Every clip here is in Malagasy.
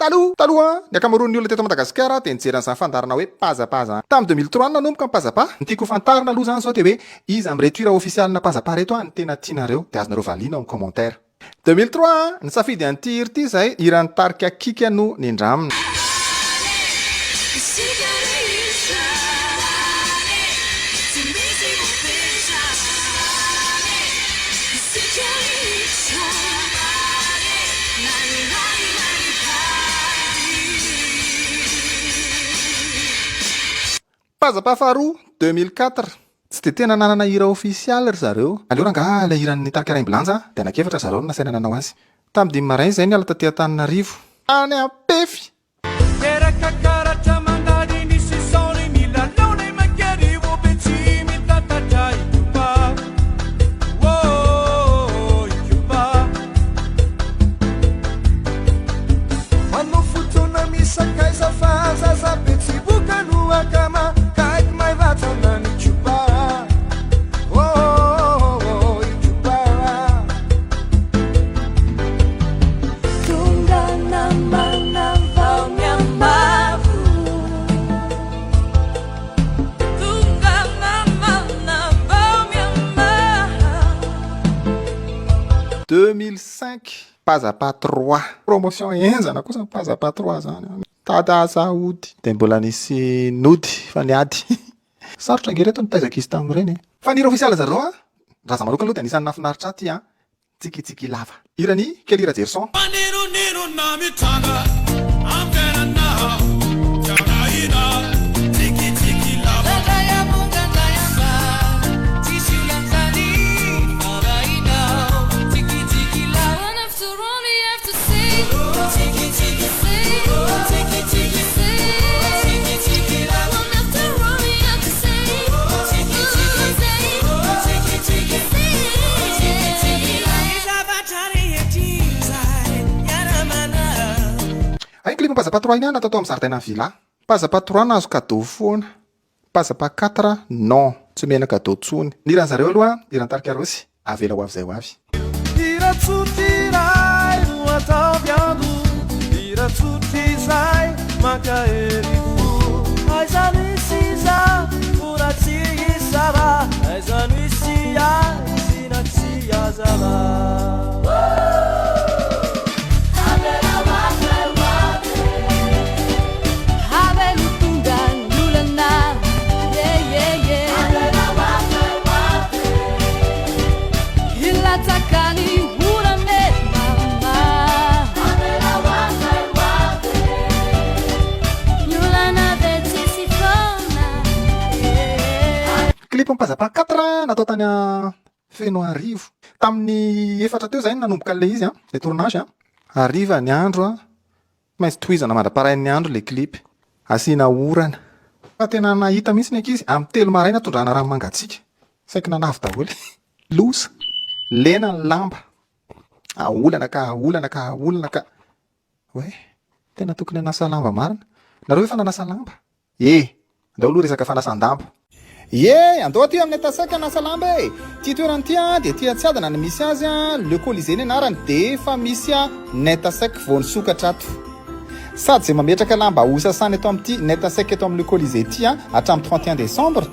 taloha ny akamaroan'ny olona teto Madagasikara dia nijery an'izany fandarina hoe pazapaza. Tamin'ny 2003 nanomboka ny pazapa. Ny tiako fantarina aloha zany zao dia hoe iza amin'reto ira ofisialina pazapa reto ny tena tianareo dia azonareo valiana amin'ny commentaire. 2003 nisafidy an'ity hira ity izay hiran'ny tarika kika no nindramina. Pazapa faharoa 2004 tsy dia tena nanana hira ofisialy ry zareo. Aleo ranga ilay hiran'ny tarika Raimbilanja dia anakefatra zareo no nasaina nanao azy. Tamin'ny 5 maraina izay niala taty Antananarivo any Ampefy. Pazapa 3 promotion enjana kosa pazapa 3 zany. Tata Saody dia mbola nisy nody fa niady. Sarotra angereto nitaizaka izy tamin'ireny. Fa ny hira ofisialy zareo raha za manokana aloha dia anisan'ny nafinaritra aty tsikitsiky lava. Hirany Kelira Jerson. Clip pazapa 3 iny natao tao amin'ny zaridaina villa. Pazapa 3 nahazo cadeau foana. Pazapa 4 non, tsy mena cadeau tsony. Ny hiran'ny zareo aloha hiran'ny tarika Rosy avela ho avy zay ho avy. Clip pazapa 4 natao tany Fenoarivo. Tamin'ny 4 teo zay nanomboka le izy le tournage Ariva ny andro maintsy tohizana mandra-parain'ny andro le clip. Asiana orana. Fa tena nahita mihitsy ny ankizy amin'ny 3 maraina tondrana rano mangatsiaka. Saika nanavy daholo. Losa. Lena ny lamba. Olana ka. Hoe, tena tokony hanasa lamba marina. Nareo efa nanasa lamba? Andao aloha resaka fanasan-damba. Andao aty amin'ny Netasek hanasa lamba e. Ty toerana ty dia ty Atsiadana ny misy azy Le Colisée ny anarany dia efa misy Netasek vao nisokatra ato. Sady izay mametraka lamba ho sasany eto amin'ity Netasek eto amin'ny Le Colisée ty hatramin'ny 31 décembre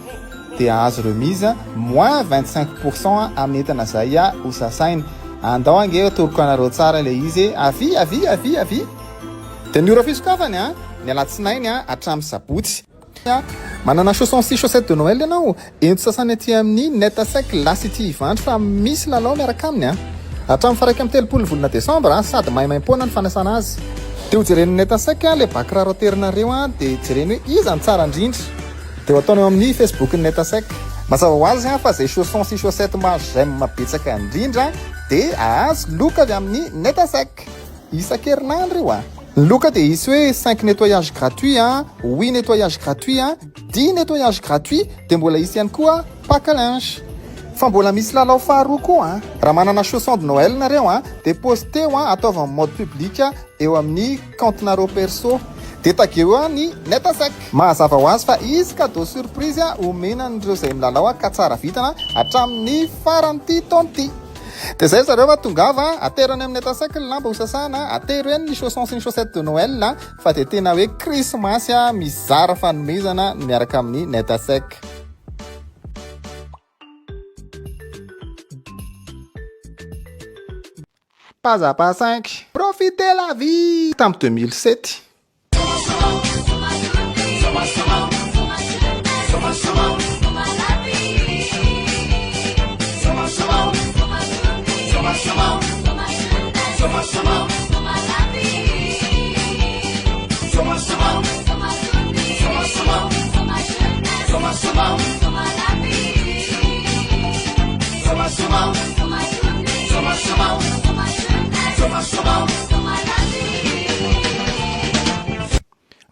dia azo remise moins 25% amin'ny entana zay ho sasaina. Andao ange toroko anareo tsara le izy avy. Dia ny ora fisokafany ny alatsinainy hatramin'ny sabotsy. Manana chausson sy chaussette de Noël ianao ento sasany aty amin'ny Netasek lasy ity hivandry fa misy lalao miaraka aminy hatramin'ny faraika amin'ny 30 volana Desambra sady maimaimpona ny fanasana azy. Dia ho jereny Netasek le bakiraro aterinareo dia jereny hoe iza ny tsara indrindra dia ho ataony eo amin'ny Facebook ny Netasek. Mazava ho azy fa zay chausson sy chaussette magème betsaka indrindra dia azo loka avy amin'ny Netasek isan-kerinandro io Loka dia isy hoe 5 nettoyage gratuit 8 nettoyage gratuit 10 nettoyage gratuit dia mbola isy ihany koa pack à linge. Fa mbola misy lalao faharoa koa raha manana chausson de Noël nareo dia posteo ataova amin'ny mode public eo amin'ny compte-nareo perso dia tageo ny Netasek. Mahazava ho azy fa izy cadeau surprise omena an'ireo izay milalao ka tsara vitana hatramin'ny faran'ity taona ity. Dia zay zareo tongava aterony amin'ny atasaky ny lamba hosasana, atero eny ny chaussons sy ny chaussettes de Noël fa dia tena hoe krismasy mizara fanomezana miaraka amin'ny netasek. Pas à pas 5. Profitez la vie. Tamin'ny 2007.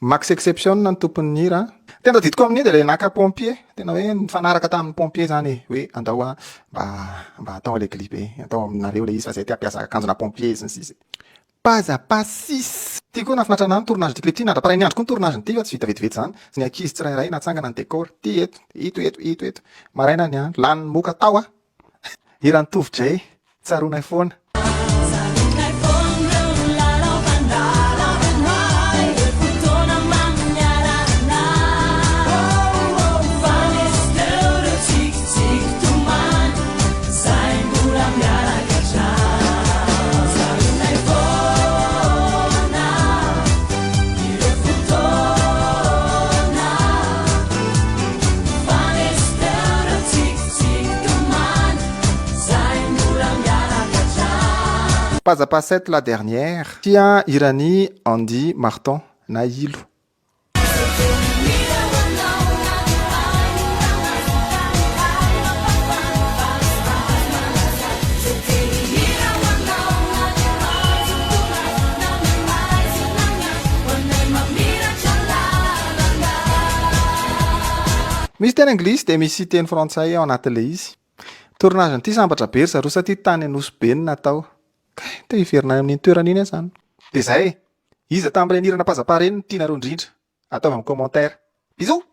Max Exception ny tompon'ny hira. Tena didiko amin'iny dia ilay naka pompier. Tena hoe nifanaraka tamin'ny pompier zany hoe andao mba atao ilay clip atao aminareo ilay izy fa zay ampiasa akanjona pompier sy ny sisa. Pas à pas 6. Ty koa nafinatra anahy ny tournage ty clip ty nandra-parainy andro koa ny tournage ty fa tsy vita vetivety zany. Sy ny ankizy tsirairay natsangana ny décor. Ty eto. Maraina ny andro. Lany moka tao Hiran'ny tovitray. Tsaronay foana. Pas à pas 7 la dernière. Tia Irani Andy Marton Naïlo. Misy teny anglisy dia misy teny frantsay ao anatin'ilay izy. Tournage n'ity sambatra be ry zareo satria tany Anosy be ny natao. Te hiverina amin'iny toerana iny zany. Dia zay, iza tamin'ireny hirana pas à pas reny no tianareo indrindra. Ataovy amin'ny commentaire. Bisous.